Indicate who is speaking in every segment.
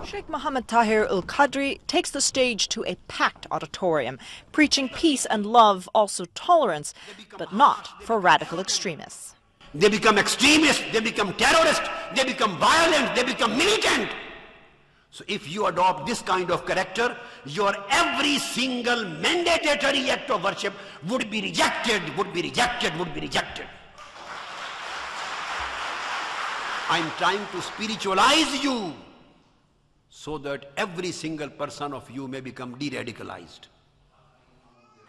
Speaker 1: Shaykh Muhammad Tahir ul-Qadri takes the stage to a packed auditorium, preaching peace and love, also tolerance, but not for radical extremists.
Speaker 2: They become extremists, they become terrorists, they become violent, they become militant. So if you adopt this kind of character, your every single mandatory act of worship would be rejected, would be rejected, would be rejected. I'm trying to spiritualize you so that every single person of you may become de-radicalized.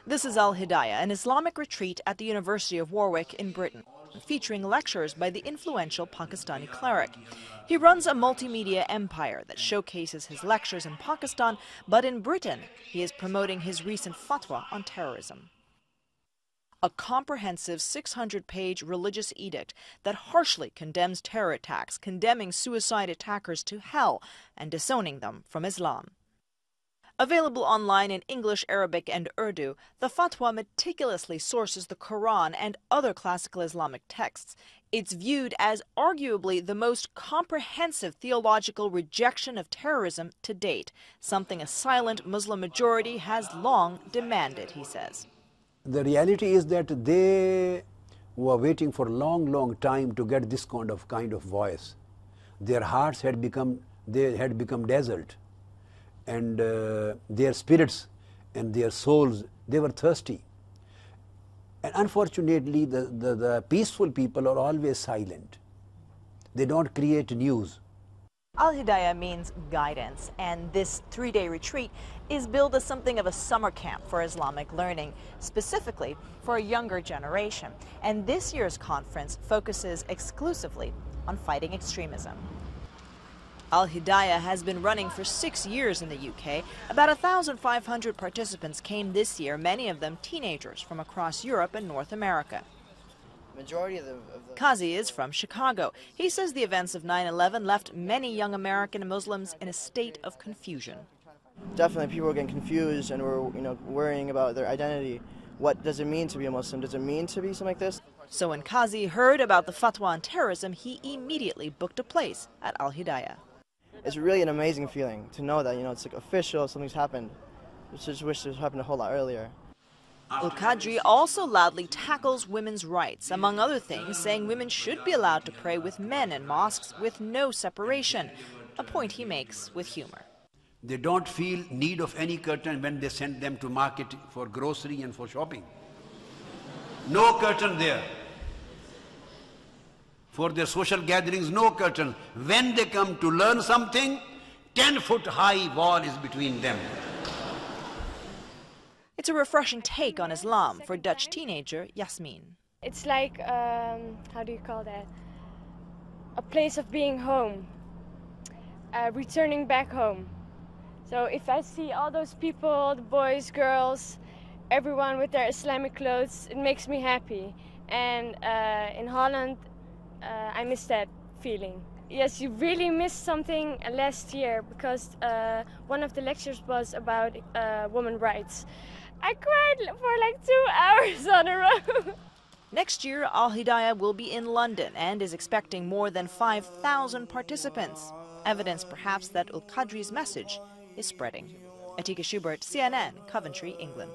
Speaker 1: This is Al-Hidayah, an Islamic retreat at the University of Warwick in Britain, featuring lectures by the influential Pakistani Cleric. He runs a multimedia empire that showcases his lectures in Pakistan, but in Britain, he is promoting his recent fatwa on terrorism. A comprehensive 600-page religious edict that harshly condemns terror attacks, condemning suicide attackers to hell and disowning them from Islam. Available online in English, Arabic, and Urdu, the fatwa meticulously sources the Quran and other classical Islamic texts. It's viewed as arguably the most comprehensive theological rejection of terrorism to date, something a silent Muslim majority has long demanded, he says.
Speaker 3: The reality is that they were waiting for a long time to get this kind of voice. Their hearts had become dazzled, and their spirits and their souls, they were thirsty. And unfortunately, the peaceful people are always silent. They don't create news.
Speaker 1: Al-Hidayah means guidance, and this three-day retreat is billed as something of a summer camp for Islamic learning, specifically for a younger generation. And this year's conference focuses exclusively on fighting extremism. Al-Hidayah has been running for 6 years in the UK. About 1,500 participants came this year, many of them teenagers from across Europe and North America.
Speaker 4: Majority of the
Speaker 1: Qazi is from Chicago. He says the events of 9/11 left many young American Muslims in a state of confusion.
Speaker 4: Definitely people are getting confused and were worrying about their identity. What does it mean to be a Muslim? Does it mean to be something like this?
Speaker 1: So when Qazi heard about the fatwa on terrorism, he immediately booked a place at Al-Hidayah.
Speaker 4: It's really an amazing feeling to know that it's like official, something's happened. I just wish this happened a whole lot earlier.
Speaker 1: Ul-Qadri also loudly tackles women's rights, among other things, saying women should be allowed to pray with men in mosques with no separation, a point he makes with humor.
Speaker 2: They don't feel need of any curtain when they send them to market for grocery and for shopping. No curtain there. For their social gatherings, no curtain. When they come to learn something, 10-foot high wall is between them.
Speaker 1: It's a refreshing take on Islam for Dutch teenager Yasmin.
Speaker 5: It's like, how do you call that? A place of being home, returning back home. So if I see all those people, the boys, girls, everyone with their Islamic clothes, it makes me happy. And in Holland, I miss that feeling. Yes, you really missed something last year because one of the lectures was about women's rights. I cried for like 2 hours on a row.
Speaker 1: Next year, Al-Hidayah will be in London and is expecting more than 5,000 participants. Evidence perhaps that ul-Qadri's message is spreading. Atika Schubert, CNN, Coventry, England.